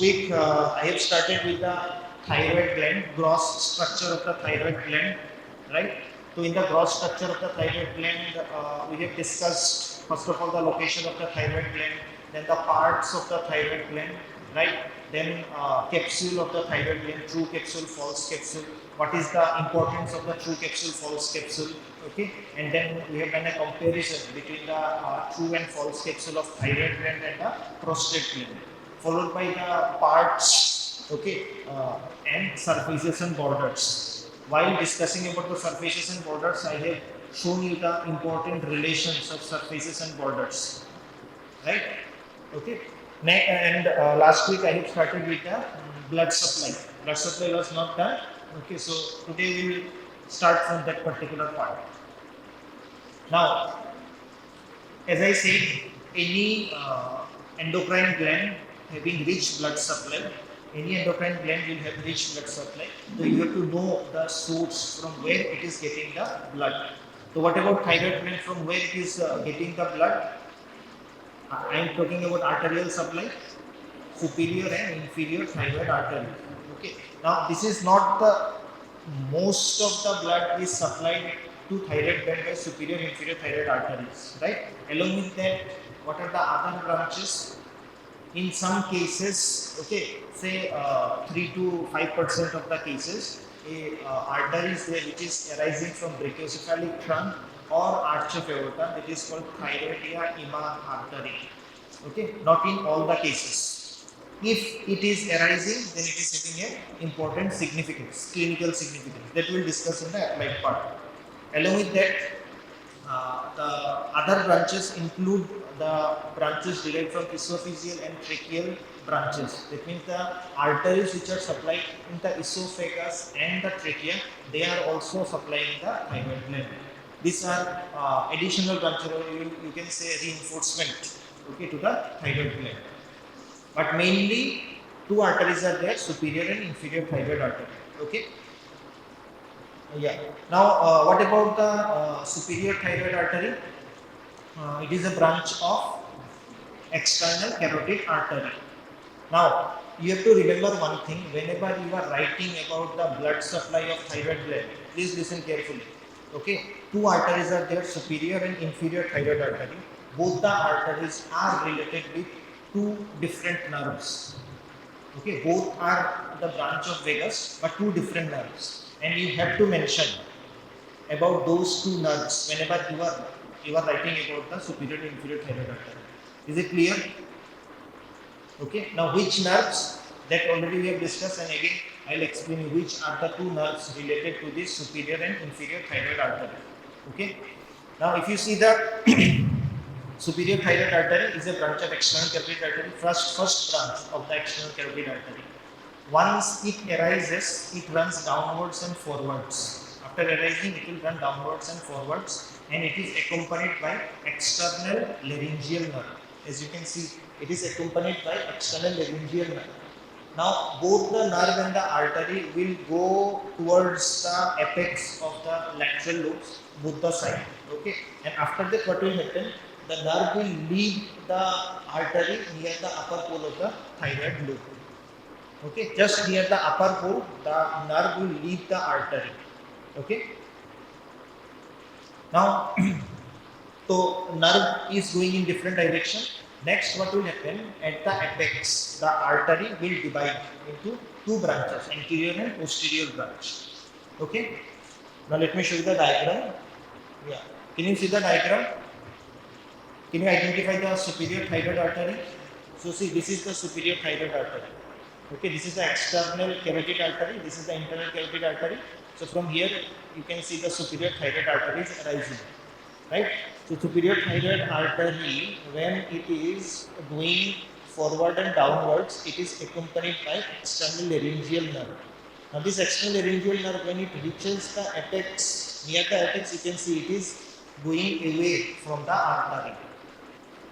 week I have started with the thyroid gland, gross structure of the thyroid gland, right? So in the gross structure of the thyroid gland, we have discussed first of all the location of the thyroid gland, then the parts of the thyroid gland, right? Then capsule of the thyroid gland, true capsule, false capsule. What is the importance of the true capsule, false capsule? Okay, and then we have done a comparison between the true and false capsule of thyroid gland and the prostate gland, followed by the parts, okay, and surfaces and borders. While discussing about the surfaces and borders, I have shown you the important relations of surfaces and borders, right? Okay. And last week I have started with the blood supply. Blood supply was not done. Okay, so today we will start from that particular part. Now, as I said, any endocrine gland having rich blood supply, any endocrine gland will have rich blood supply. So you have to know the source from where it is getting the blood. So what about thyroid gland, from where it is getting the blood? I am talking about arterial supply, superior and inferior thyroid artery. Okay. Now this is not the most of the blood is supplied to thyroid gland by superior and inferior thyroid arteries, right? Along with that, what are the other branches? In some cases, okay, say 3 to 5% of the cases, a artery is there which is arising from brachiocephalic trunk or arch of aorta, that is called thyroidea ima artery. Okay, not in all the cases. If it is arising, then it is having an important significance, clinical significance, that we will discuss in the applied part. Along with that, the other branches include the branches derived from esophageal and tracheal branches. That means the arteries which are supplied in the esophagus and the trachea, they are also supplying the thyroid gland. These are additional branches, or you can say reinforcement, okay, to the thyroid gland. But mainly two arteries are there, superior and inferior thyroid artery. Okay. Yeah. Now, what about the superior thyroid artery? It is a branch of external carotid artery. Now, you have to remember one thing, whenever you are writing about the blood supply of thyroid gland, please listen carefully. Okay, two arteries are there, superior and inferior thyroid artery. Both the arteries are related with two different nerves. Okay, both are the branch of vagus, but two different nerves. And you have to mention about those two nerves whenever you are writing about the superior and inferior thyroid artery. Is it clear? Okay. Now, which nerves? That already we have discussed, and again I'll explain you which are the two nerves related to this superior and inferior thyroid artery. Okay. Now, if you see the superior thyroid artery is a branch of external carotid artery, first branch of the external carotid artery. Once it arises, it runs downwards and forwards. After arising, it will run downwards and forwards, and it is accompanied by external laryngeal nerve. As you can see, it is accompanied by external laryngeal nerve. Now, both the nerve and the artery will go towards the apex of the lateral lobes, both the side. Okay, and after that, what will happen? The nerve will leave the artery near the upper pole of the thyroid lobe. Okay, just near the upper pole, the nerve will leave the artery. Okay. Now, so nerve is going in different direction. Next, what will happen? At the apex, the artery will divide into two branches, anterior and posterior branch. Okay. Now let me show you the diagram. Yeah. Can you see the diagram? Can you identify the superior thyroid artery? So see, this is the superior thyroid artery. Okay, this is the external carotid artery, this is the internal carotid artery. So from here you can see the superior thyroid artery is arising, right? So superior thyroid artery, when it is going forward and downwards, it is accompanied by external laryngeal nerve. Now this external laryngeal nerve, when it reaches the apex, near the apex, you can see it is going away from the artery.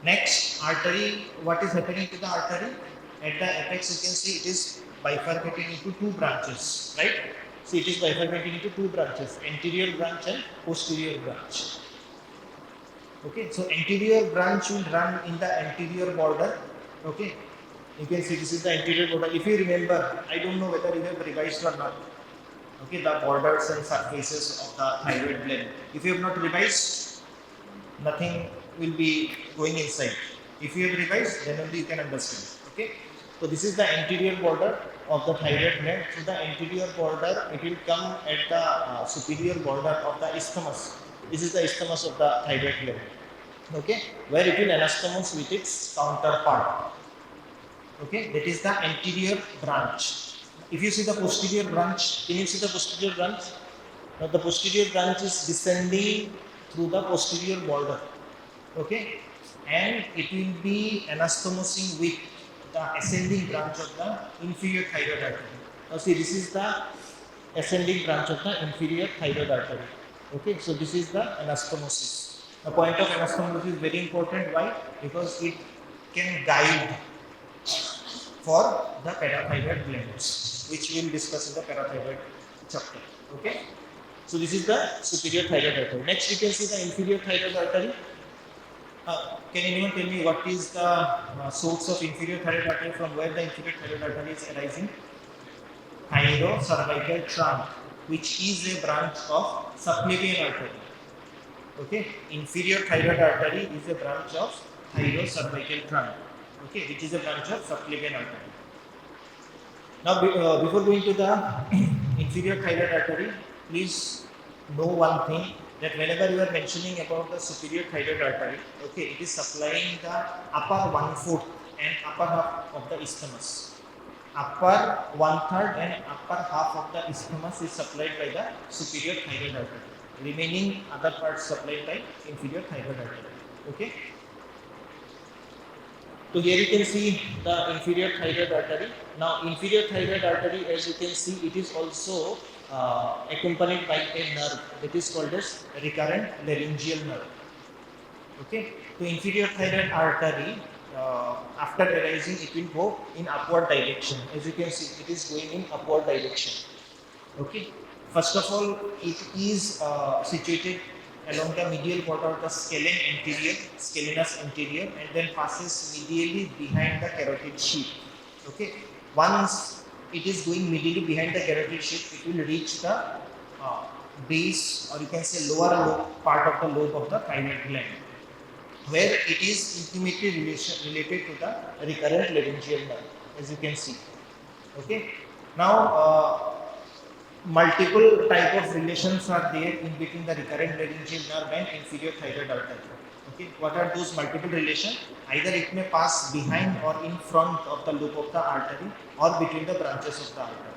Next, artery, what is happening to the artery? At the apex, you can see it is bifurcating into two branches, right? See, it is bifurcating into two branches, anterior branch and posterior branch. Okay, so anterior branch will run in the anterior border, okay, You can see this is the anterior border. If you remember, I don't know whether you have revised or not. Okay, the borders and surfaces of the thyroid gland. If you have not revised, nothing will be going inside. If you have revised, then only you can understand. Okay, so this is the anterior border of the thyroid gland. Through the anterior border, it will come at the superior border of the isthmus. This is the isthmus of the thyroid gland. Okay, where it will anastomose with its counterpart. Okay, that is the anterior branch. If you see the posterior branch, can you see the posterior branch? Now the posterior branch is descending through the posterior border. Okay, and it will be anastomosing with the ascending branch of the inferior thyroid artery. Now see, this is the ascending branch of the inferior thyroid artery. Okay, so this is the anastomosis. The point of anastomosis is very important. Why? Because it can guide for the parathyroid glands, which we will discuss in the parathyroid chapter. Okay, so this is the superior thyroid artery. Next, you can see the inferior thyroid artery. Can anyone tell me what is the source of inferior thyroid artery? From where the inferior thyroid artery is arising? Cervical trunk, which is a branch of subclavian artery. Okay, inferior thyroid artery is a branch of cervical trunk. Okay, which is a branch of subclavian artery. Now, before going to the inferior thyroid artery, please know one thing, that whenever you are mentioning about the superior thyroid artery, okay, it is supplying the upper 1/4 and upper half of the isthmus. Upper 1/3 and upper half of the isthmus is supplied by the superior thyroid artery. Remaining other parts supplied by inferior thyroid artery. Okay. So here you can see the inferior thyroid artery. Now inferior thyroid artery, as you can see, it is also accompanied by a nerve that is called as recurrent laryngeal nerve. Okay. So inferior thyroid artery, after arising, it will go in upward direction. As you can see, it is going in upward direction. Okay. First of all, it is situated along the medial border of the scalenus anterior, and then passes medially behind the carotid sheath. Okay. Once it is going medially behind the carotid sheath, it will reach the base, or you can say lower lobe part of the lobe of the thyroid gland, where it is intimately related to the recurrent laryngeal nerve, as you can see. Okay. Now, multiple type of relations are there in between the recurrent laryngeal nerve and inferior thyroid artery. Okay, what are those multiple relations? Either it may pass behind or in front of the loop of the artery, or between the branches of the artery.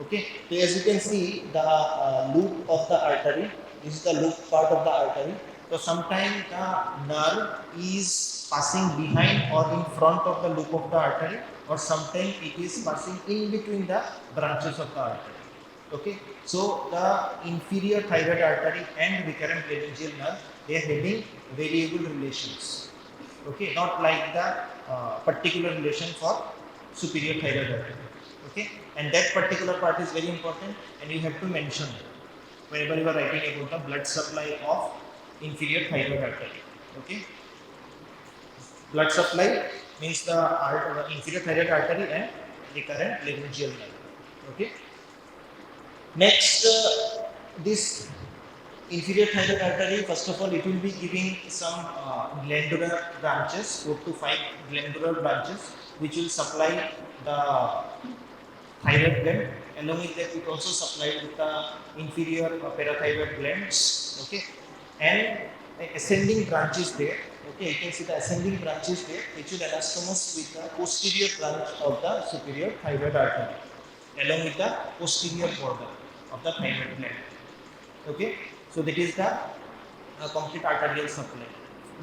Okay, so as you can see, the loop of the artery, this is the loop part of the artery. So sometimes the nerve is passing behind or in front of the loop of the artery, or sometimes it is passing in between the branches of the artery. Okay, so the inferior thyroid artery and recurrent laryngeal nerve, they are having variable relations. Okay, not like the particular relation for superior thyroid artery. Okay, and that particular part is very important, and you have to mention whenever you are writing about the blood supply of inferior thyroid artery. Okay, blood supply means the inferior thyroid artery and recurrent laryngeal nerve. Okay. Next, this inferior thyroid artery, first of all, it will be giving some glandular branches, 4 to 5 glandular branches, which will supply the thyroid gland. Along with that, it also supplied with the inferior parathyroid glands. Okay, and ascending branches there. Okay, you can see the ascending branches there, which will anastomose with the posterior branch of the superior thyroid artery, along with the posterior border of the thyroid gland. Okay, so that is the complete arterial supply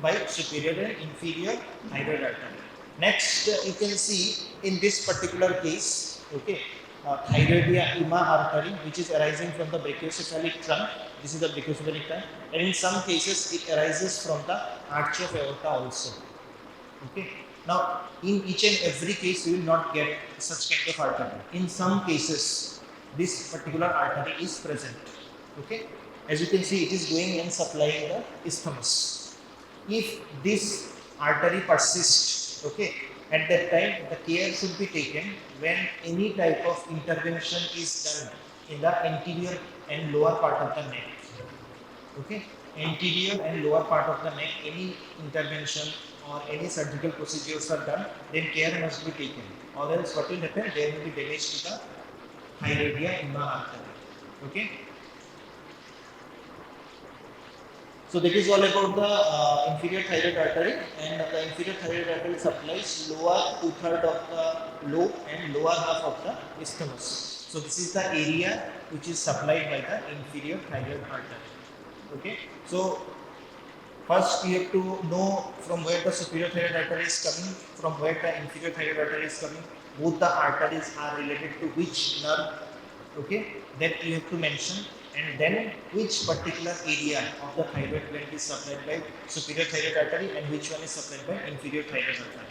by superior and inferior thyroid artery. Next, you can see in this particular case, okay, thyroidea ima artery, which is arising from the brachiocephalic trunk. This is the brachiocephalic trunk, and in some cases it arises from the arch of aorta also. Okay. Now, in each and every case, you will not get such kind of artery. In some cases, this particular artery is present. Okay. As you can see, it is going and supplying the isthmus. If this artery persists, okay, At that time, the care should be taken when any type of intervention is done in the anterior and lower part of the neck. Okay, anterior and lower part of the neck, any intervention or any surgical procedures are done, then care must be taken. Or else, what will happen? There will be damage to the thyroidea in the artery. Okay. So that is all about the inferior thyroid artery, and the inferior thyroid artery supplies lower two-thirds of the lobe and lower half of the isthmus. So this is the area which is supplied by the inferior thyroid artery. Okay. So first you have to know from where the superior thyroid artery is coming, from where the inferior thyroid artery is coming. Both the arteries are related to which nerve. Okay, that you have to mention, and then which particular area of the thyroid gland is supplied by superior thyroid artery and which one is supplied by inferior thyroid artery.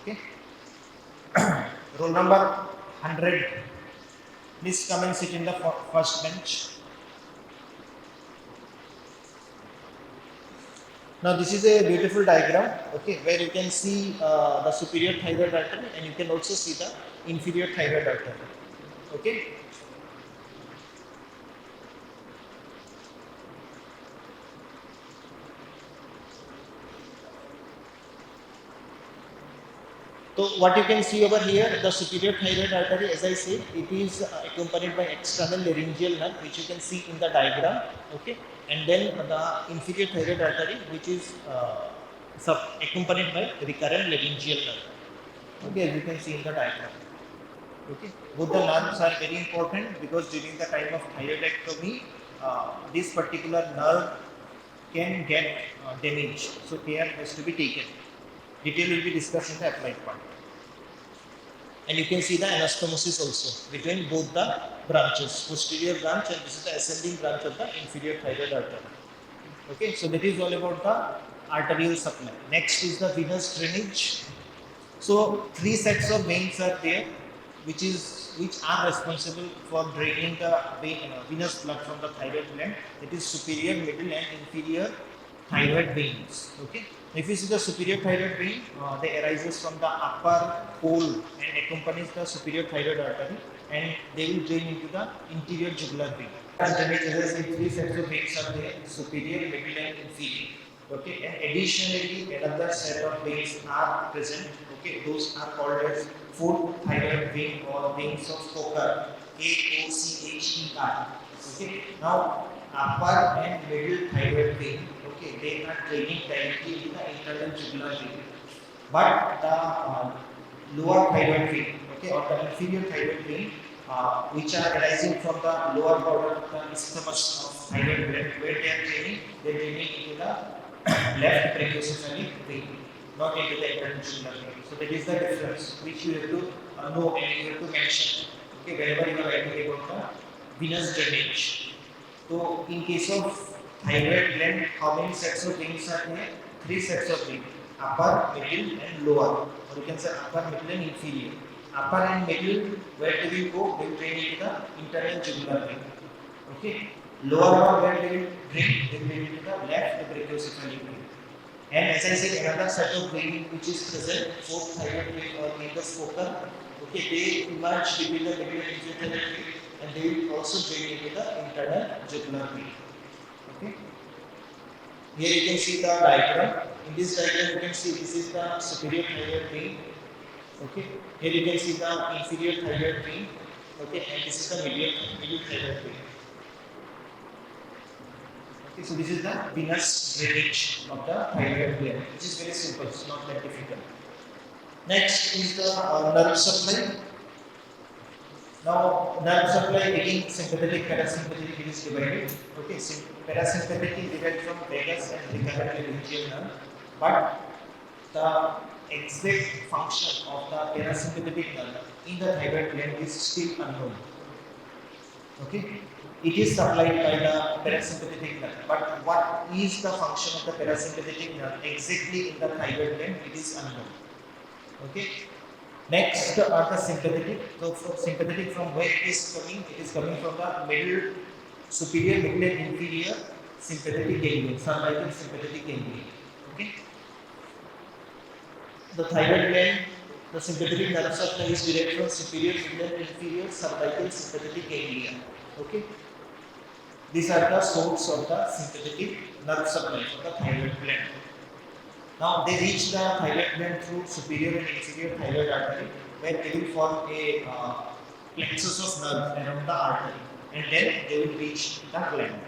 Okay. Roll number 100. Please come and sit in the first bench. Now this is a beautiful diagram, okay, where you can see the superior thyroid artery and you can also see the inferior thyroid artery. Okay. So what you can see over here, the superior thyroid artery, as I said, it is accompanied by external laryngeal nerve, which you can see in the diagram, okay, and then the inferior thyroid artery, which is accompanied by recurrent laryngeal nerve, okay, as you can see in the diagram. Okay, both the nerves are very important because during the time of thyroidectomy, this particular nerve can get damaged, so care has to be taken. Detail will be discussed in the applied part. And you can see the anastomosis also between both the branches, posterior branch, and this is the ascending branch of the inferior thyroid artery. Okay, so that is all about the arterial supply. Next is the venous drainage. So three sets of veins are there, which are responsible for draining the venous blood from the thyroid gland. That is superior, middle, and inferior thyroid veins. Okay. If you see the superior thyroid vein, they arises from the upper pole and accompanies the superior thyroid artery, and they will drain into the interior jugular vein. As I said, three sets of veins are there: superior, middle, and inferior. Okay, and additionally, another set of veins are present. Okay, those are called as fourth thyroid vein or veins of Goiter, Kocher. Okay, now upper and middle thyroid vein, okay, they are draining directly into the internal jugular vein. But the lower thyroid vein, okay, or the inferior thyroid vein, which are arising from the lower border of the isthmus of thyroid gland, where they are draining into the left brachiocephalic vein, not into the internal jugular vein. So that is the difference which you have to know and you have to mention. Okay, whenever you are writing about the venous drainage. So in case of thyroid gland, how many sets of veins are there? Three sets of veins: upper, middle, and lower. Or you can say upper, middle, and inferior. Upper and middle, where do we go? We will drain into the internal jugular vein. Okay. Lower one, where they will drain? They will drain into the left brachiocephalic vein. And as I said, another set of vein which is present, fourth thyroid vein or vein of Goiter, okay, they emerge between the middle and inferior vein, and they will also drain into the internal jugular vein. Okay. Here you can see the diagram. In this diagram, you can see this is the superior thyroid vein. Okay. Here you can see the inferior thyroid vein. Okay, and this is the middle thyroid vein. Okay, so this is the venous drainage of the thyroid gland, which is very simple, it's not that difficult. Next is the nerve supply. Now, nerve supply, again, sympathetic, parasympathetic, it is divided. Okay, parasympathetic is divided from vagus and recurrent laryngeal nerve, but the exact function of the parasympathetic nerve in the thyroid gland is still unknown. Okay, it is supplied by the parasympathetic nerve, but what is the function of the parasympathetic nerve exactly in the thyroid gland, it is unknown. Okay. Next are the sympathetic. So sympathetic, from where it is coming? It is coming from the middle, superior, middle, and inferior sympathetic ganglion, cervical sympathetic ganglion. Okay. The thyroid gland, the sympathetic nerve supply is derived from superior, middle, and inferior cervical sympathetic ganglia. Okay. These are the source of the sympathetic nerve supply for the thyroid gland. Now they reach the thyroid gland through superior and inferior thyroid artery, where they will form a plexus of nerve around the artery, and then they will reach the gland.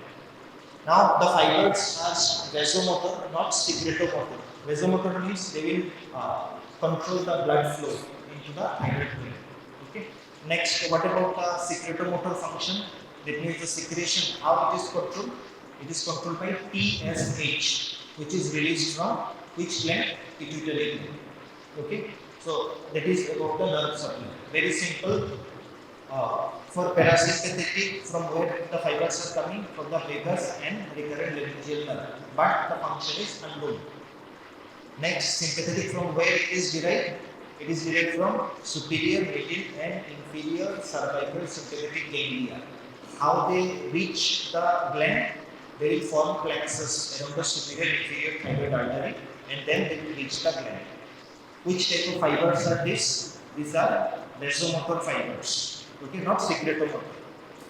Now the fibers are vasomotor, not secretomotor. Vasomotor means they will control the blood flow into the thyroid gland. Okay. Next, what about the secretomotor function? That means the secretion. How it is controlled? It is controlled by TSH, which is released from which gland? Pituitary gland. Okay. So that is about the nerve supply. Very simple. For parasympathetic, from where the fibers are coming, from the vagus and recurrent laryngeal nerve, but the function is unknown. Next, sympathetic, from where it is derived? It is derived from superior, middle, and inferior cervical sympathetic ganglia. How they reach the gland? They will form plexus around the superior inferior thyroid artery, and then they will reach the gland. Which type of fibers are these? These are vasomotor fibers. Okay, not secretomotor.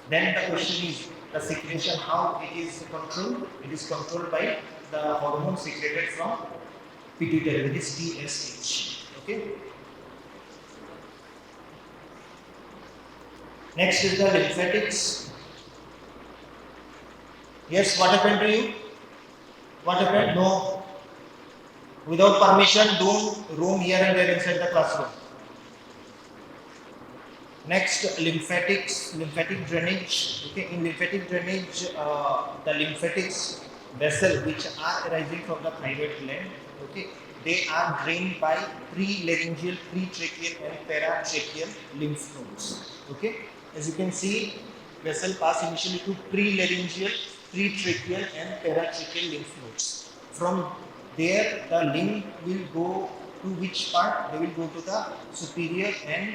Then the question is the secretion, how it is controlled? It is controlled by the hormone secreted from pituitary, that is TSH. Okay. Next is the lymphatics. Yes, what happened to you? What happened? No. Without permission, don't roam here and there inside the classroom. Next, lymphatics, lymphatic drainage. Okay, in lymphatic drainage, the lymphatics vessel which are arising from the thyroid gland, okay, they are drained by pre-laryngeal, pre-tracheal, and paratracheal lymph nodes. Okay, as you can see, vessel pass initially to pre-laryngeal, pre-tracheal, and paratracheal lymph nodes. From there, the lymph will go to which part? They will go to the superior and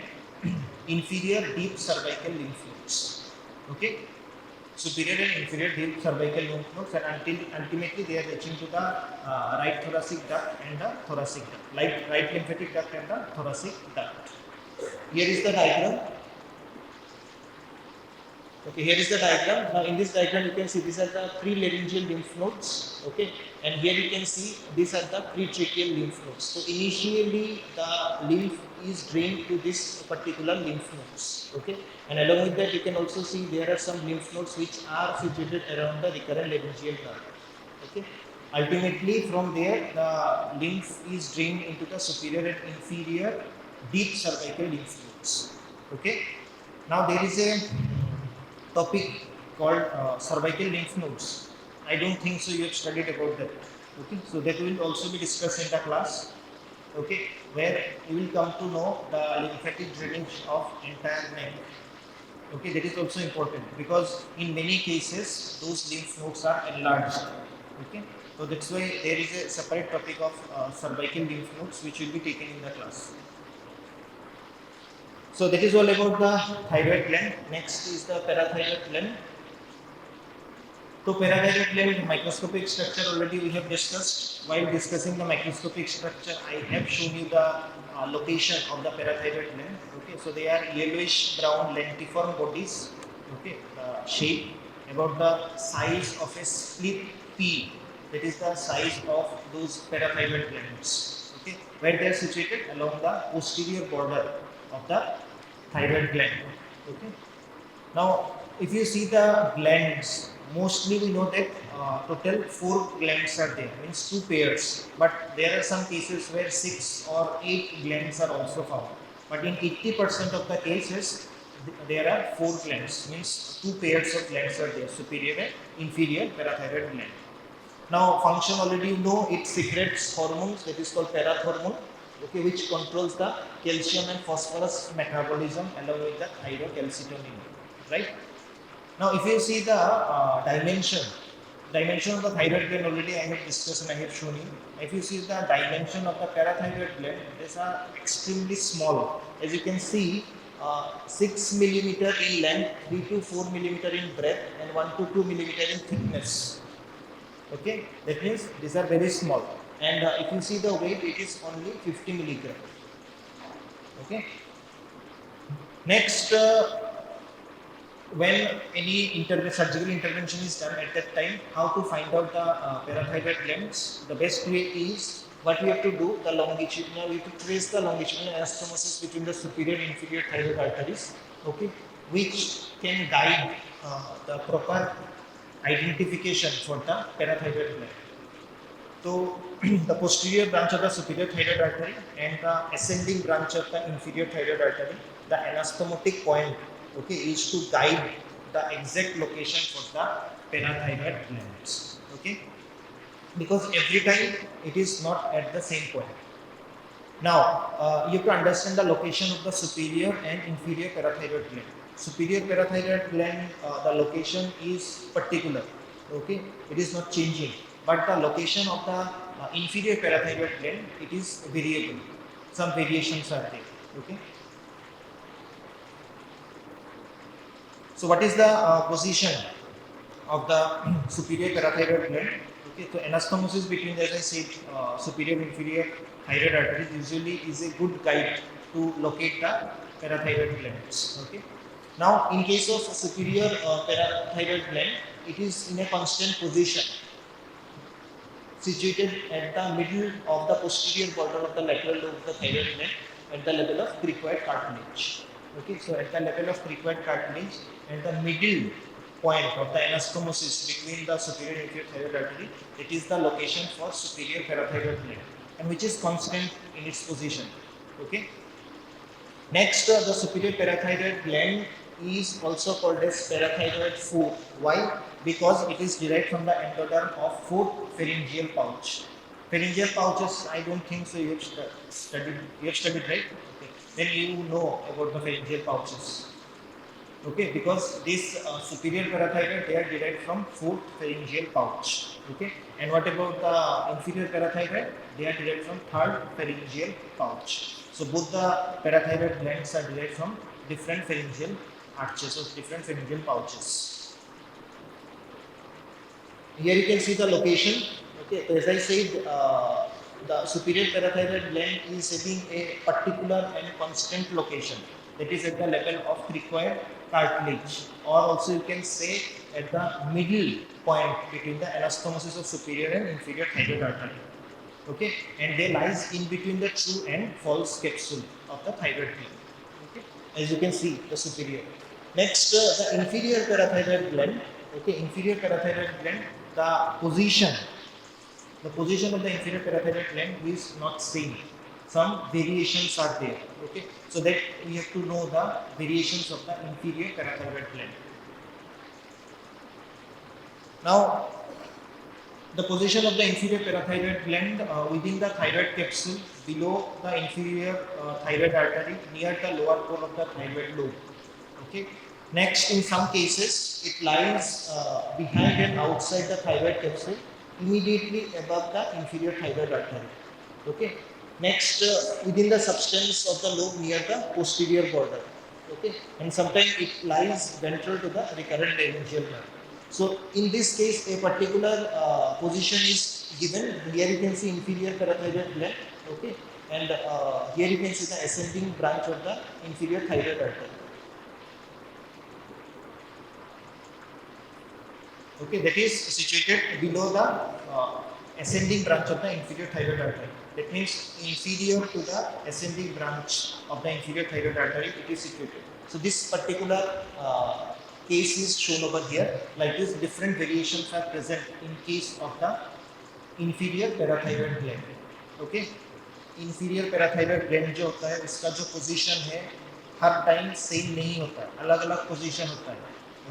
inferior deep cervical lymph nodes. Okay, superior and inferior deep cervical lymph nodes, and ultimately they are reaching to the right thoracic duct and the thoracic duct, like right lymphatic duct and the thoracic duct. Here is the diagram. Okay, here is the diagram. Now in this diagram you can see these are the pre-laryngeal lymph nodes. Okay, and here you can see these are the pre-tracheal lymph nodes. So initially the lymph is drained to this particular lymph nodes. Okay, and along with that you can also see there are some lymph nodes which are situated around the recurrent laryngeal nerve. Okay, ultimately from there the lymph is drained into the superior and inferior deep cervical lymph nodes. Okay, now there is a topic called cervical lymph nodes. I don't think so you have studied about that. Okay, so that will also be discussed in the class. Okay, where you will come to know the lymphatic drainage of entire neck. Okay, that is also important because in many cases those lymph nodes are enlarged. Okay, so that's why there is a separate topic of cervical lymph nodes which will be taken in the class. So that is all about the thyroid gland. Next is the parathyroid gland. So parathyroid gland microscopic structure already we have discussed. While discussing the microscopic structure, I have shown you the location of the parathyroid gland. Okay, so they are yellowish brown lentiform bodies. Okay, the shape about the size of a split pea. That is the size of those parathyroid glands. Okay, where they are situated along the posterior border of the thyroid gland. Okay. Now, if you see the glands, mostly we know that total 4 glands are there, means 2 pairs. But there are some cases where 6 or 8 glands are also found. But in 80% of the cases, there are 4 glands, means 2 pairs of glands are there, superior and inferior parathyroid gland. Now, function already you know, it secretes hormones, that is called parathormone. Okay, which controls the calcium and phosphorus metabolism along with the thyrocalcitonin, right? Now, if you see the dimension of the thyroid gland already I have discussed and I have shown you. If you see the dimension of the parathyroid gland, these are extremely small. As you can see, 6 millimeter in length, 3 to 4 millimeter in breadth, and 1 to 2 millimeter in thickness. Okay, that means these are very small. and if you see the weight, it is only 50 milligram. Okay. Next, when any surgical intervention is done at that time, how to find out the parathyroid glands? The best way is what we have to do, the longitudinal, we have to trace the longitudinal anastomosis between the superior and inferior thyroid arteries, okay, which can guide the proper identification for the parathyroid gland. So, the posterior branch of the superior thyroid artery and the ascending branch of the inferior thyroid artery, the anastomotic point, okay, is to guide the exact location for the parathyroid glands, okay, because every time it is not at the same point. Now, you have to understand the location of the superior and inferior parathyroid gland. Superior parathyroid gland, the location is particular, okay, it is not changing. But the location of the inferior parathyroid gland, it is variable. Some variations are there, okay. So, what is the position of the superior parathyroid gland? Okay, so anastomosis between, as I said, superior and inferior thyroid arteries usually is a good guide to locate the parathyroid glands. Okay. Now, in case of superior parathyroid gland, it is in a constant position, situated at the middle of the posterior border of the lateral lobe of the thyroid gland at the level of cricoid cartilage. Okay, so at the level of cricoid cartilage, at the middle point of the anastomosis between the superior and inferior thyroid artery, it is the location for superior parathyroid gland, and which is constant in its position. Okay. Next, the superior parathyroid gland is also called as parathyroid foot. Why? Because it is derived from the endoderm of foot pharyngeal pouch. Pharyngeal pouches, I don't think so. You have studied. You have studied, right? Okay. Then you know about the pharyngeal pouches. Okay, because this superior parathyroid, they are derived from foot pharyngeal pouch. Okay, and what about the inferior parathyroid? They are derived from third pharyngeal pouch. So both the parathyroid glands are derived from different pharyngeal arches or different pharyngeal pouches. Here you can see the location. Okay, as I said, the superior parathyroid gland is having a particular and constant location, that is at the level of cricoid cartilage, or also you can say at the middle point between the anastomosis of superior and inferior thyroid artery. Okay, and they lies in between the true and false capsule of the thyroid gland. Okay, as you can see, the superior. Next, the inferior parathyroid gland. Okay, inferior parathyroid gland, the position of the inferior parathyroid gland is not same. Some variations are there. Okay, so that we have to know the variations of the inferior parathyroid gland. Now, the position of the inferior parathyroid gland within the thyroid capsule below the inferior thyroid artery near the lower pole of the thyroid lobe. Okay. Next, in some cases, it lies behind and outside the thyroid capsule, immediately above the inferior thyroid artery. Okay. Next, within the substance of the lobe near the posterior border. Okay. And sometimes it lies ventral to the recurrent laryngeal nerve. So, in this case, a particular position is given. Here you can see inferior parathyroid gland. Okay. And here you can see the ascending branch of the inferior thyroid artery. Okay, that is situated below the ascending branch of the inferior thyroid artery. That means inferior to the ascending branch of the inferior thyroid artery, it is situated. So this particular case is shown over here. Like this, different variations are present in case of the inferior parathyroid gland. Okay, inferior parathyroid gland जो होता है, इसका जो position है, हर time same नहीं होता है, अलग-अलग position होता है.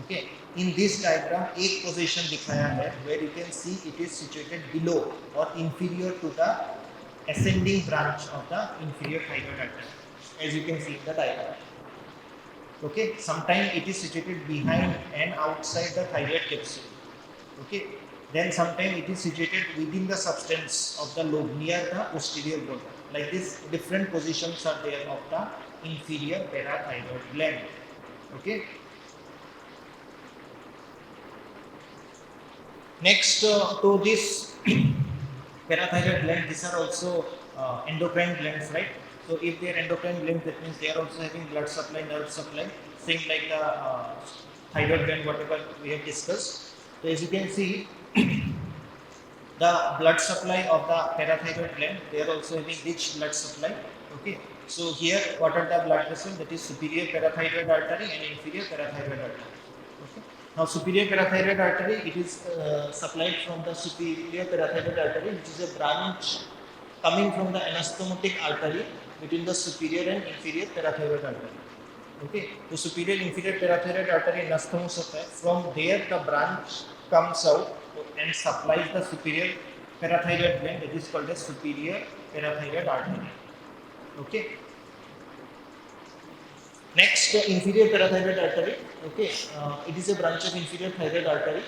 Okay, in this diagram, एक position दिखाया है, where you can see it is situated below or inferior to the ascending branch of the inferior thyroid artery, as you can see in the diagram. Okay, sometimes it is situated behind and outside the thyroid capsule. Okay, then sometimes it is situated within the substance of the lobe near the posterior border. Like this, different positions are there of the inferior parathyroid gland. Okay. Next, to this Parathyroid gland, these are also endocrine glands, right? So if they are endocrine glands, that means they are also having blood supply, nerve supply, same like the thyroid gland, whatever we have discussed. So as you can see, the blood supply of the parathyroid gland, they are also having rich blood supply. Okay, so here what are the blood vessels? That is superior parathyroid artery and inferior parathyroid artery. Okay. Now superior parathyroid artery, it is supplied from the superior parathyroid artery, which is a branch coming from the anastomotic artery between the superior and inferior parathyroid artery. Okay, the superior inferior parathyroid artery anastomosis, from there the branch comes out and supplies the superior parathyroid gland, that is called as superior parathyroid artery. Okay. Next, inferior parathyroid artery. Okay, it is a branch of inferior thyroid artery,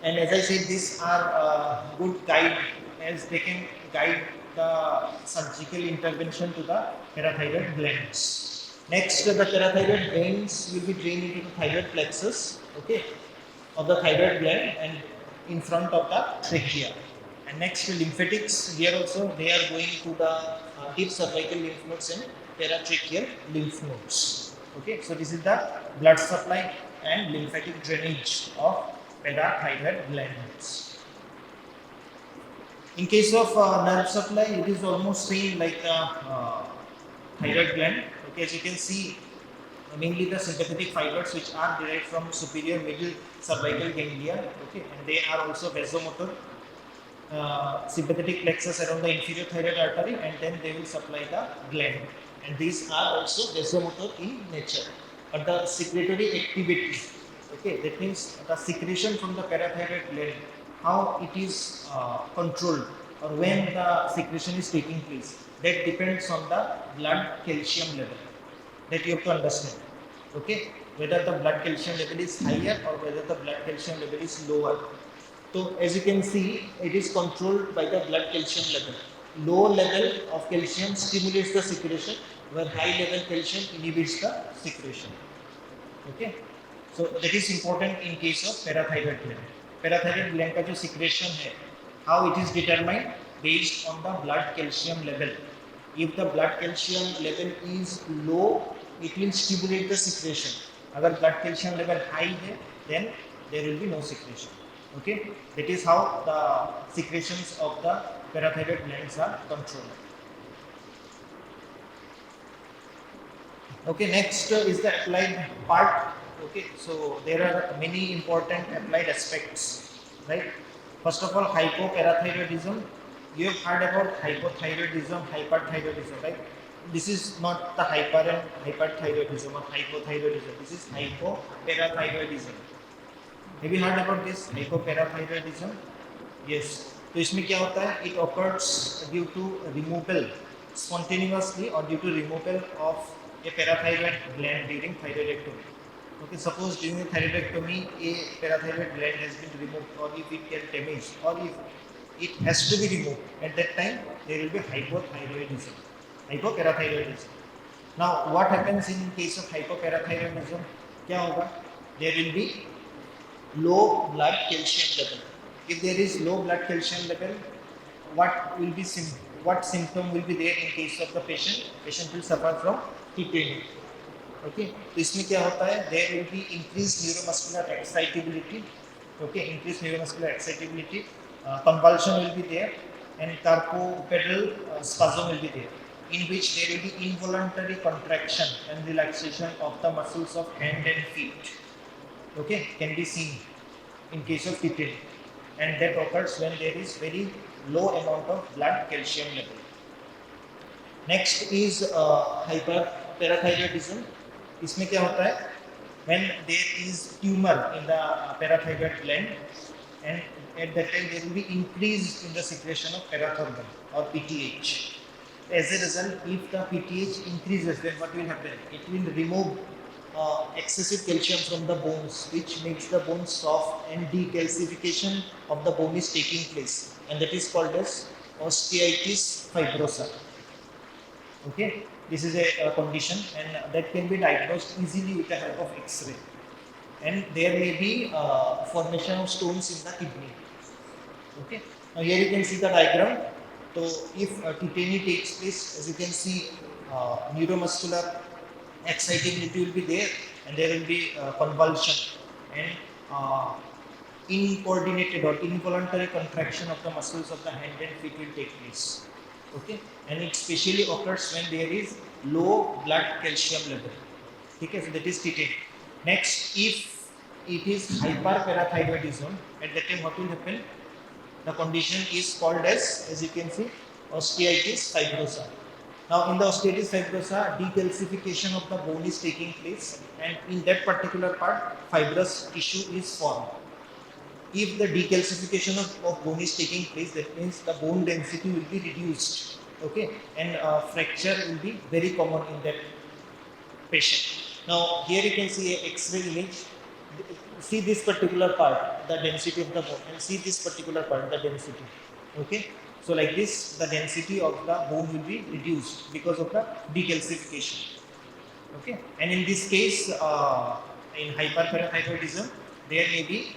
and as I said, these are good guide, as they can guide the surgical intervention to the parathyroid glands. Next, the parathyroid veins will be drained into the thyroid plexus, okay, of the thyroid gland and in front of the trachea. And next, lymphatics. Here also they are going to the deep cervical lymph nodes and paratracheal lymph nodes. Okay, so this is the blood supply and lymphatic drainage of parathyroid glands. In case of nerve supply, it is almost same like the thyroid gland. Okay, as you can see, mainly the sympathetic fibers which are derived from superior middle cervical ganglia. Okay, and they are also vasomotor. Sympathetic plexus around the inferior thyroid artery, and then they will supply the gland. And these are also vasomotor in nature. But the secretory activity, okay, that means the secretion from the parathyroid gland, how it is controlled or when the secretion is taking place, that depends on the blood calcium level. That you have to understand. Okay, whether the blood calcium level is higher or whether the blood calcium level is lower. So as you can see, it is controlled by the blood calcium level. Low level of calcium stimulates the secretion, where high level calcium inhibits the secretion. Okay, so that is important in case of parathyroid gland. Parathyroid gland का जो secretion है, how it is determined based on the blood calcium level. If the blood calcium level is low, it will stimulate the secretion. अगर blood calcium level high है, then there will be no secretion. Okay, that is how the secretions of the parathyroid glands are controlled. Okay, next is the applied part. Okay, so there are many important applied aspects, right? First of all, hypoparathyroidism. You have heard about hypothyroidism, hyperthyroidism, right? This is not the hyper and hyperthyroidism or hypothyroidism. This is hypoparathyroidism. Have you heard about this hypoparathyroidism? Yes. तो इसमें क्या होता है? It occurs due to removal, spontaneously or due to removal of a parathyroid gland during thyroidectomy. Okay, suppose during thyroidectomy a parathyroid gland has been removed, or if it gets damaged, or if it has to be removed, at that time there will be hypothyroidism, hypoparathyroidism. Now what happens in case of hypoparathyroidism? क्या होगा? There will be low blood calcium level. If there is low blood calcium level, what symptom will be there in case of the patient? Patient will suffer from tetany. Okay, तो इसमें क्या होता है? There will be increased neuromuscular excitability. Okay, increased neuromuscular excitability. Convulsion will be there, and carpopedal spasm will be there, in which there will be involuntary contraction and relaxation of the muscles of hand and feet. Okay, can be seen in case of tetany, and that occurs when there is very low amount of blood calcium level. Next is hyperparathyroidism. इसमें क्या होता है? When there is tumor in the parathyroid gland, and at that time there will be increase in the secretion of parathormone or PTH. As a result, if the PTH increases, then what will happen? It will remove excessive calcium from the bones, which makes the bones soft, and decalcification of the bone is taking place, and that is called as osteitis fibrosa. Okay, this is a condition, and that can be diagnosed easily with the help of X-ray. And there may be formation of stones in the kidney. Okay, Now here you can see the diagram. So if tetany takes place, as you can see, neuromuscular excitability will be there, and there will be convulsion and uh, incoordinated or involuntary contraction of the muscles of the hand and feet will take place. Okay, and it specially occurs when there is low blood calcium level. Okay, so that is tetany. Next, if it is hyperparathyroidism, at that time what will happen? The condition is called as you can see, osteitis fibrosa. Now, in the osteitis fibrosa, decalcification of the bone is taking place, and in that particular part, fibrous tissue is formed. If the decalcification of bone is taking place, that means the bone density will be reduced. Okay, and fracture will be very common in that patient. Now, here you can see a X-ray image. See this particular part, the density of the bone, and see this particular part, the density. Okay, so like this, the density of the bone will be reduced because of the decalcification. Okay, and in this case, in hyperparathyroidism, there may be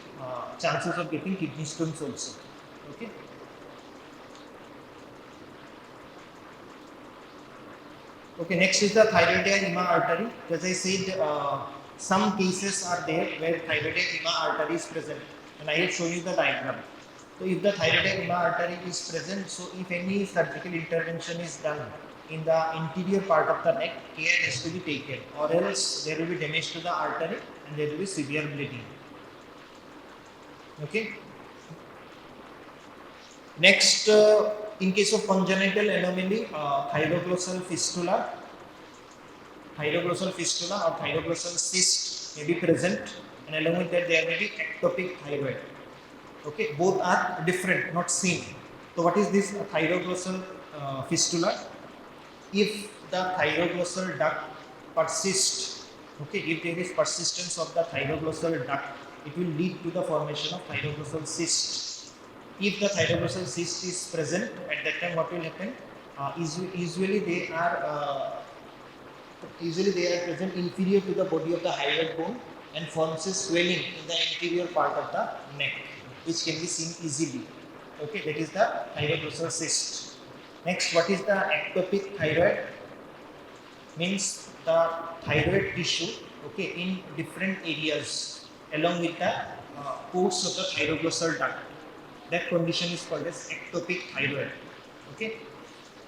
chances of getting kidney stones also. Okay. Okay, next is the thyroid inner artery. As I said, some cases are there where thyroid inner artery is present, and I have shown you the diagram. So, if the thyroid inner artery is present, so if any surgical intervention is done in the interior part of the neck, care has to be taken, or else there will be damage to the artery and there will be severe bleeding. Okay. Next, in case of congenital anomaly, thyroglossal fistula or thyroglossal cyst may be present, and along with that there may be ectopic thyroid. Okay, both are different, not same. So what is this thyroglossal fistula? If the thyroglossal duct persists, okay, if there is persistence of the thyroglossal duct, it will lead to the formation of thyroglossal cyst. If the thyroglossal cyst is present, at that time what will happen? Usually they are present inferior to the body of the hyoid bone and forms a swelling in the anterior part of the neck, which can be seen easily. Okay, that is the thyroglossal cyst. Next, what is the ectopic thyroid? Means the thyroid tissue, okay, in different areas along with the course of the thyroglossal duct. That condition is called as ectopic thyroid. Okay.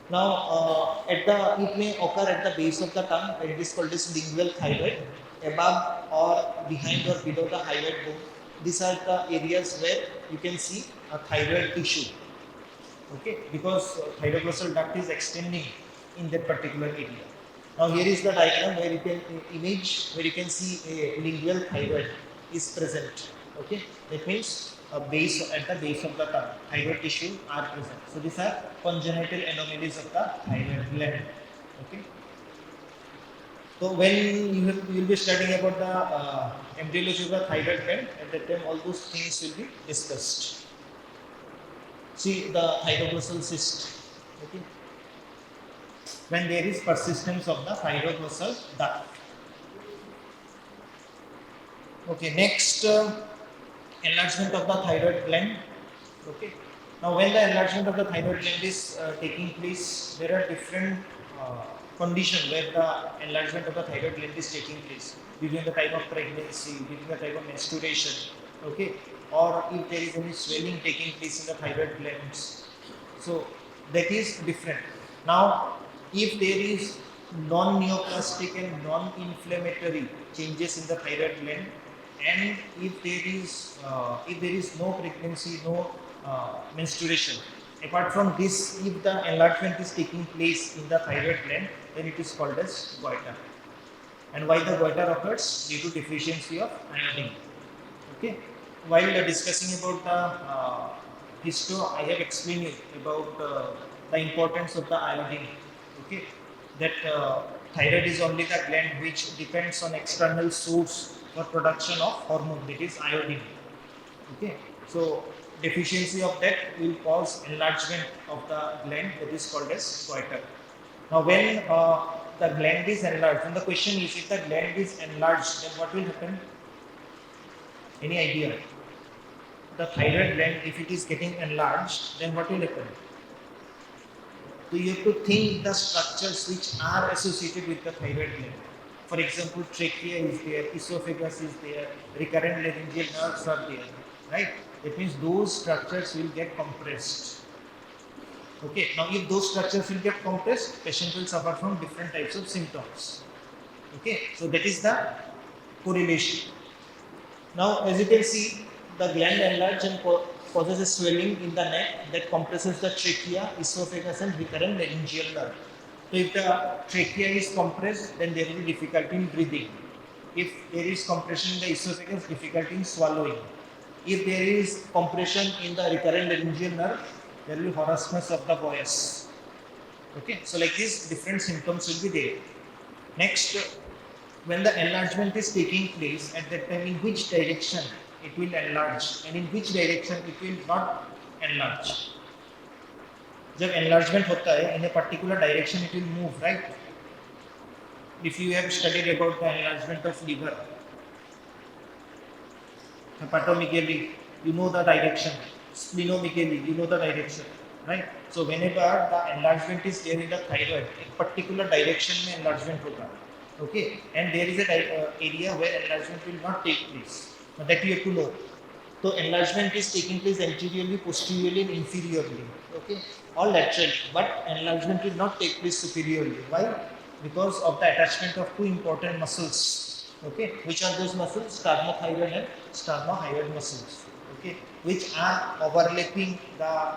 Now, it may occur at the base of the tongue, and it is called as lingual thyroid, above or behind or below the hyoid bone. These are the areas where you can see a thyroid tissue. Okay, because thyroglossal duct is extending in that particular area. Now, here is the diagram where you can where you can see a lingual thyroid is present. Okay, that means a base at the base of the tongue, thyroid tissue are present. So these are congenital anomalies of the thyroid gland. Okay. So when you will be studying about the embryology of the thyroid gland, at that time all those things will be discussed. See the thyroglossal cyst. Okay. When there is persistence of the thyroglossal duct. Okay, next enlargement of the thyroid gland. Okay. Now, when the enlargement of the thyroid gland is taking place, there are different conditions where the enlargement of the thyroid gland is taking place during the time of pregnancy, during the time of menstruation. Okay, or if there is any swelling taking place in the thyroid glands. So that is different. Now, if there is non-neoplastic and non-inflammatory changes in the thyroid gland, and if there is no pregnancy, no menstruation, apart from this, if the enlargement is taking place in the thyroid gland, then it is called as goiter. And why the goiter occurs? Due to deficiency of iodine. Okay. While discussing about the histo, I have explained it about the importance of the iodine. Okay, that thyroid is only the gland which depends on external source for production of hormone, that is iodine. Okay, so deficiency of that will cause enlargement of the gland, that is called as goiter. Now, when the gland is enlarged, and the question is, if the gland is enlarged, then what will happen? Any idea? the thyroid gland, if it is getting enlarged, then what will happen? So you have to think the structures which are associated with the thyroid gland. For example, trachea is there, esophagus is there, recurrent laryngeal nerves are there, right? That means those structures will get compressed. Okay, now if those structures will get compressed, patient will suffer from different types of symptoms. Okay, so that is the correlation. Now, as you can see, the gland enlarges and causes a swelling in the neck that compresses the trachea, esophagus, and recurrent laryngeal nerve. So, if the trachea is compressed, then there will be difficulty in breathing. If there is compression in the esophagus, difficulty in swallowing. If there is compression in the recurrent laryngeal nerve, there will be hoarseness of the voice. Okay, so like these different symptoms will be there. Next, when the enlargement is taking place, at that time in which direction it will enlarge and in which direction it will not enlarge. जब enlargement होता है, in a particular direction it will move, right? If you have studied about the enlargement of liver, hepatomegally, you know the direction. Splenomegaly, you know the direction, right? So whenever the enlargement is there in the thyroid, a particular direction में enlargement होता है. Okay, and there is a area where enlargement will not take place. Now that you have to know. So enlargement is taking place anteriorly, posteriorly, and inferiorly. Okay, all laterally, but enlargement will not take place superiorly. Why? Because of the attachment of two important muscles. Okay, which are those muscles? Sternothyroid and sternohyoid muscles. Okay, which are overlapping the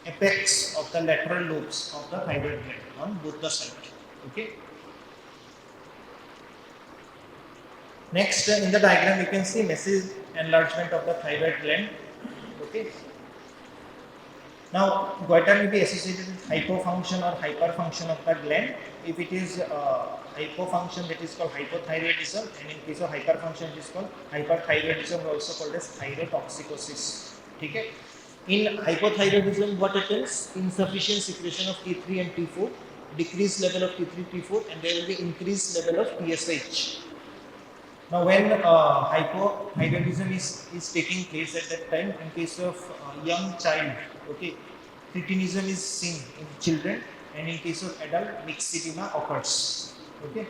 apex of the lateral lobes of the thyroid gland on both the sides. Okay. Next, in the diagram, you can see massive enlargement of the thyroid gland. Okay. Now, goiter may be associated with hypofunction or hyperfunction of the gland. If it is hypofunction, that is called hypothyroidism, and in case of hyperfunction, it is called hyperthyroidism, also called as thyrotoxicosis. Okay. In hypothyroidism, what happens? Insufficient secretion of T3 and T4, decreased level of T3, T4, and there will be increased level of TSH. Now, when hypothyroidism is taking place at that time, in case of young child, okay, cretinism is seen in children, and in case of adult, myxedema occurs. Okay.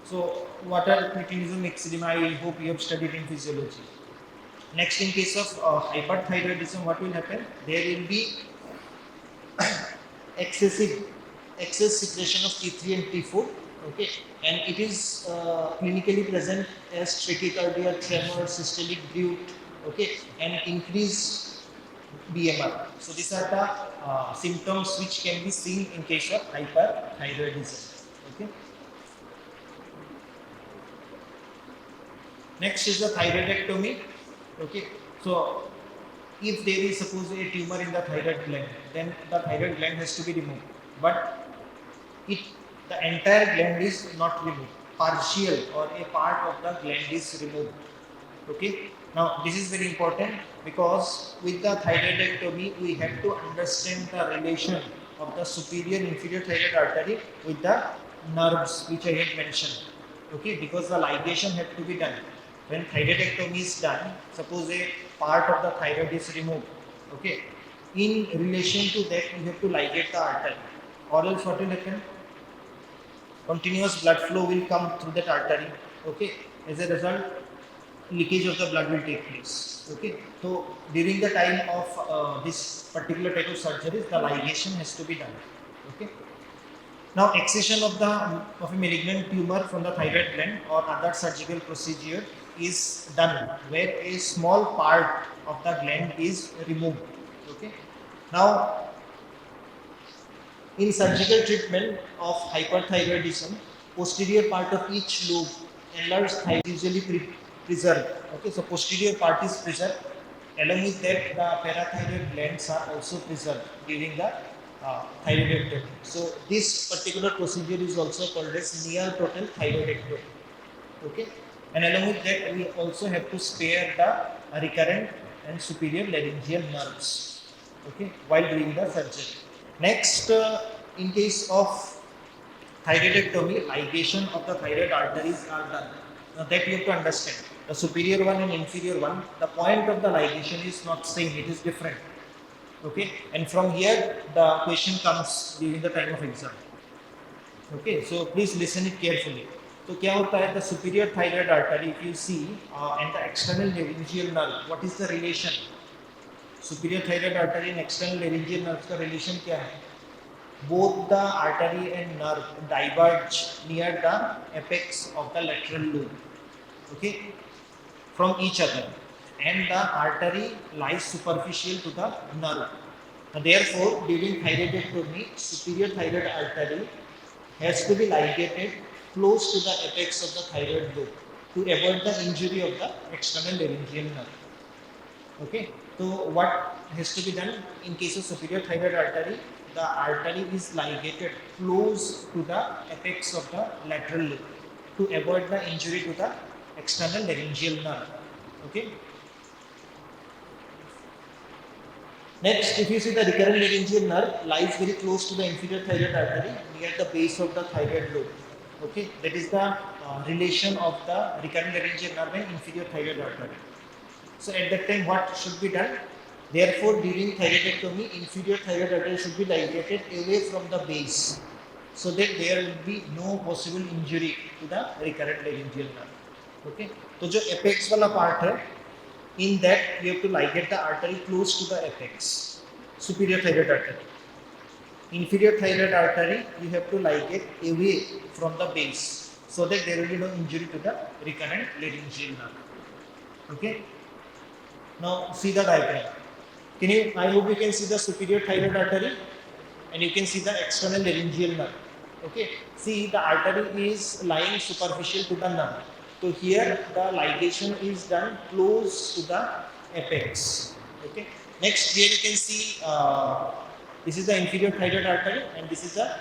So, what are cretinism, myxedema? I hope you have studied in physiology. Next, in case of hyperthyroidism, what will happen? There will be excess secretion of T3 and T4. Okay, and it is clinically present as tachycardia, tremor, systolic bruit, okay, and increased BMR. So these are the symptoms which can be seen in case of hyperthyroidism. Okay. Next is the thyroidectomy. Okay, so if there is suppose a tumor in the thyroid gland, then the thyroid gland has to be removed, but the entire gland is not removed. Partial or a part of the gland is removed. Okay. Now this is very important because with the thyroidectomy we have to understand the relation of the superior inferior thyroid artery with the nerves which I had mentioned. Okay, because the ligation have to be done. When thyroidectomy is done, suppose a part of the thyroid is removed. Okay, in relation to that you have to ligate the artery, or else what will happen? Continuous blood flow will come through that artery. Okay, as a result, leakage of the blood will take place. Okay, so during the time of this particular type of surgeries, the ligation has to be done. Okay. Now, excision of a malignant tumor from the thyroid gland or other surgical procedure is done where a small part of the gland is removed. Okay. Now, in surgical treatment of hyperthyroidism, posterior part of each lobe, enlarged thyroid is usually preserved. Okay, so posterior part is preserved. Along with that, the parathyroid glands are also preserved during the thyroidectomy. So this particular procedure is also called as near total thyroidectomy. Okay, and along with that, we also have to spare the recurrent and superior laryngeal nerves. Okay, while doing the surgery. Next, in case of thyroidectomy, ligation of the thyroid arteries are done. that you have to understand. The superior one and inferior one, the point of the ligation is not same, it is different. Okay, and from here the question comes during the time of exam. Okay, so please listen it carefully. तो क्या होता है, the superior thyroid artery, if you see, and the external laryngeal nerve, what is the relation? Superior thyroid artery and external laryngeal nerve का relation क्या है? Both the artery and nerve diverge near the apex of the lateral lobe, okay, from each other, and the artery lies superficial to the nerve. Therefore, during thyroidectomy, superior thyroid artery has to be ligated close to the apex of the thyroid lobe to avoid the injury of the external laryngeal nerve. Okay, so what has to be done in case of superior thyroid artery? The artery is ligated close to the apex of the lateral lobe to avoid the injury to the external laryngeal nerve. Okay. Next, if you see, the recurrent laryngeal nerve lies very close to the inferior thyroid artery near the base of the thyroid lobe. Okay, that is the relation of the recurrent laryngeal nerve and inferior thyroid artery. So at that time, what should be done? Therefore, during thyroidectomy, inferior thyroid artery should be ligated away from the base, so that there will be no possible injury to the recurrent laryngeal nerve. Okay, तो जो apex वाला part है, in that you have to ligate the artery close to the apex, superior thyroid artery. Inferior thyroid artery you have to ligate away from the base, so that there will be no injury to the recurrent laryngeal nerve. Okay. Now see the diagram. I hope you can see the superior thyroid artery and you can see the external laryngeal nerve. Okay. See, the artery is lying superficial to the nerve. So here the ligation is done close to the apex. Okay. Next, here you can see this is the inferior thyroid artery and this is the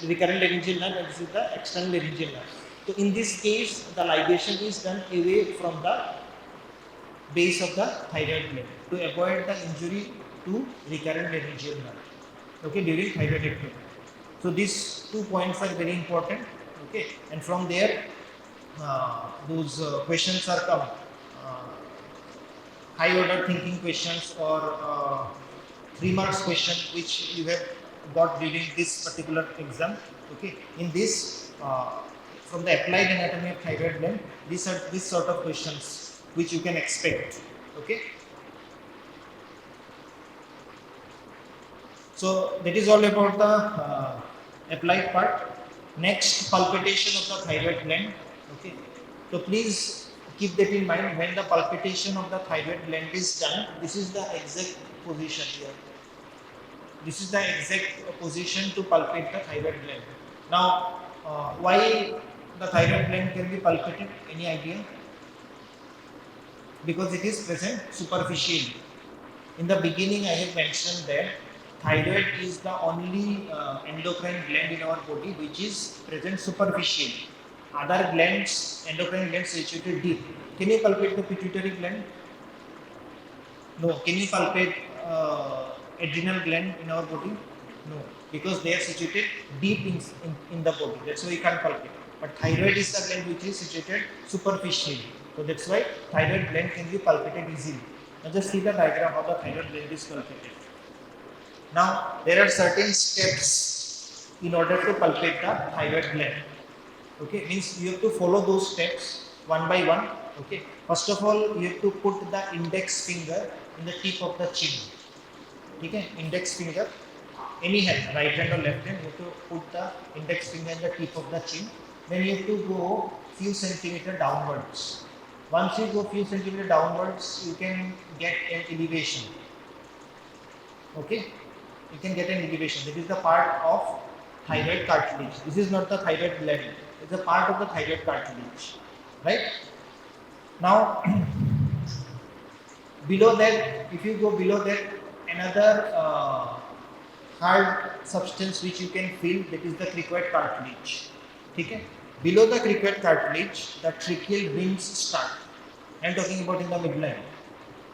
recurrent laryngeal nerve and this is the external laryngeal nerve. So in this case, the ligation is done away from the base of the thyroid gland to avoid the injury to recurrent laryngeal nerve. Okay, during thyroidectomy. So these 2 points are very important. Okay, and from there those questions are come, high order thinking questions or 3 marks question which you have got during this particular exam. Okay, in this from the applied anatomy of thyroid gland, these are this sort of questions which you can expect. Okay, so that is all about the applied part. Next, palpitation of the thyroid gland. Okay, so please keep that in mind. When the palpitation of the thyroid gland is done, this is the exact position here. This is the exact position to palpate the thyroid gland. Now, why the thyroid gland can be palpated? Any idea? Because it is present superficially. In the beginning, I have mentioned that thyroid is the only endocrine gland in our body which is present superficially. Other glands, endocrine glands, situated deep. Can you palpate the pituitary gland? No. Can you palpate adrenal gland in our body? No, because they are situated deep in the body. That's why you can't palpate. But thyroid is the gland which is situated superficially. So that's why thyroid gland can be palpated easily. Now just see the diagram how the thyroid gland is palpated. Now there are certain steps in order to palpate the thyroid gland. Okay, means you have to follow those steps one by one. Okay, first of all you have to put the index finger in the tip of the chin. Okay, index finger, any hand, right hand or left hand, you have to put the index finger in the tip of the chin. Then you have to go few centimeters downwards. Once you go few centimeters downwards, you can get an elevation. Okay, you can get an elevation. That is the part of thyroid cartilage. This is not the thyroid gland. It's a part of the thyroid cartilage, right? Now, below that, if you go below that, another hard substance which you can feel, that is the cricoid cartilage. Okay? Below the cricoid cartilage, the tracheal rings start. I am talking about in the midline.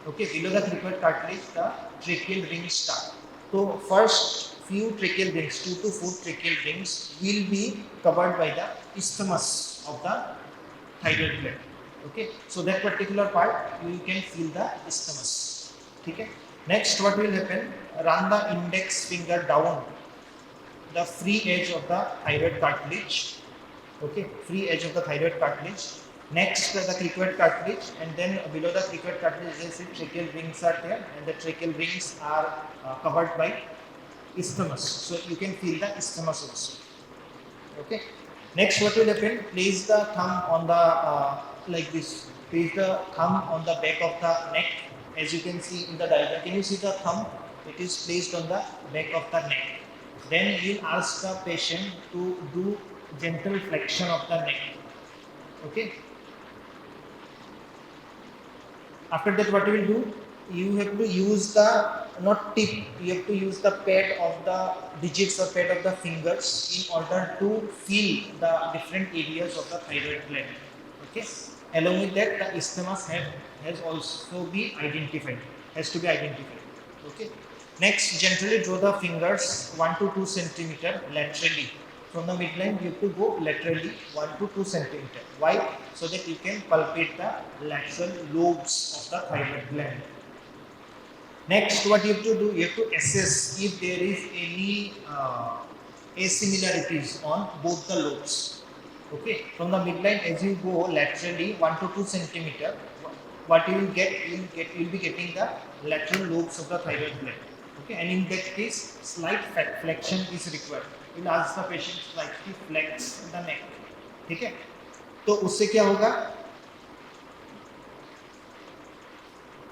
Okay, below the cricoid cartilage, the tracheal rings start. So first few tracheal rings, 2 to 4 tracheal rings will be covered by the isthmus of the thyroid gland. Okay, so that particular part you can feel the isthmus. Okay. Next, what will happen? Run the index finger down the free edge of the thyroid cartilage. Okay, free edge of the thyroid cartilage. Next, the cricoid cartilage, and then below the cricoid cartilage, you see tracheal rings are there, and the tracheal rings are covered by isthmus. So you can feel the isthmus also. Okay. Next, what will happen? Place the thumb on the like this. Place the thumb on the back of the neck, as you can see in the diagram. Can you see the thumb? It is placed on the back of the neck. Then you will ask the patient to do gentle flexion of the neck. Okay. After that, what you will do? You have to use the not tip. You have to use the pad of the digits or pad of the fingers in order to feel the different areas of the thyroid gland. Okay. Along with that, the isthmus has also be identified. Has to be identified. Okay. Next, gently draw the fingers 1 to 2 centimeter laterally. From the midline, you have to go laterally 1 to 2 centimeter. Why? So that you can palpate the lateral lobes of the thyroid gland. Next, what you have to do, you have to assess if there is any assimilarities on both the lobes. Okay, from the midline, as you go laterally 1 to 2 centimeter, what you will get, you will be getting the lateral lobes of the thyroid gland. Okay, and in that case, slight flexion is required. You will ask the patient slightly flex the neck. ठीक है? तो उससे क्या होगा?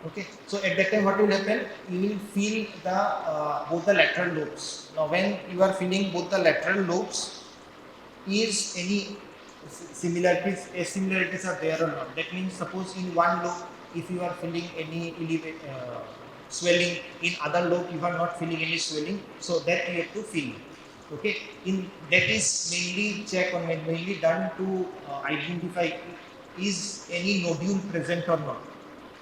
Okay, so at that time, what will happen? You will feel the both the lateral lobes. Now, when you are feeling both the lateral lobes, is any similarities, assimilarities are there or not? That means, suppose in one lobe, if you are feeling any swelling, in other lobe you are not feeling any swelling, so that you have to feel. Okay, in that is mainly check or mainly done to identify is any nodule present or not.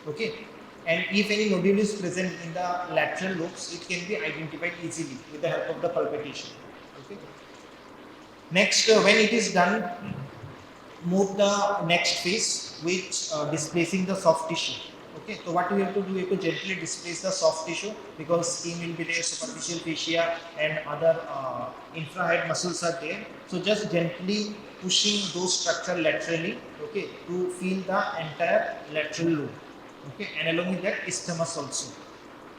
Okay, and if any nodule is present in the lateral lobes, it can be identified easily with the help of the palpation. Okay. Next, when it is done, move the next phase, which displacing the soft tissue. Okay, so what we have to do, we have to gently displace the soft tissue because skin will be there, superficial fascia and other infrahead muscles are there. So just gently pushing those structures laterally, okay, to feel the entire lateral lobe. Okay, and along with that isthmus also.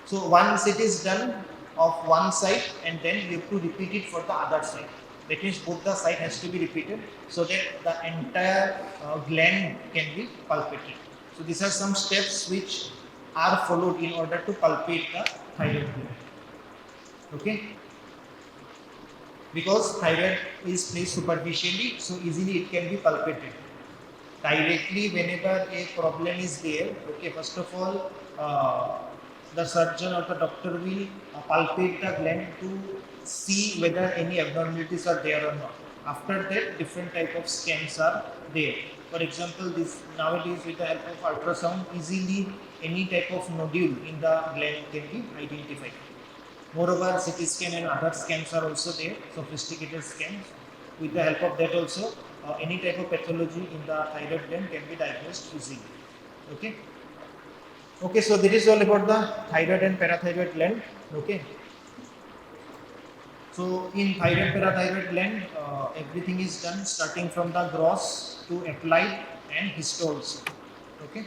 So once it is done of one side, and then you have to repeat it for the other side. That means both the side has to be repeated so that the entire gland can be palpated. So these are some steps which are followed in order to palpate the thyroid gland. Okay? Because thyroid is placed superficially, so easily it can be palpated. Directly, whenever a problem is there, okay, first of all, the surgeon or the doctor will palpate the gland to see whether any abnormalities are there or not. After that, different type of scans are there. For example, this nowadays with the help of ultrasound, easily any type of nodule in the gland can be identified. Moreover, CT scan and other scans are also there, sophisticated scans. With the help of that also, any type of pathology in the thyroid gland can be diagnosed easily. Okay. Okay, so this is all about the thyroid and parathyroid gland. Okay. So in thyroid parathyroid gland, everything is done starting from the gross to applied and histo also. Okay.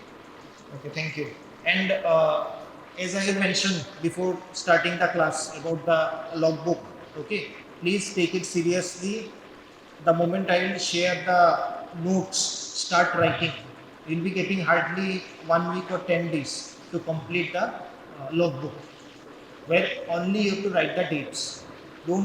Okay, thank you. And as I have mentioned before starting the class about the logbook, okay, please take it seriously. The moment I will share the notes, start writing. You will be getting hardly 1 week or 10 days to complete the logbook, where only you have to write the dates.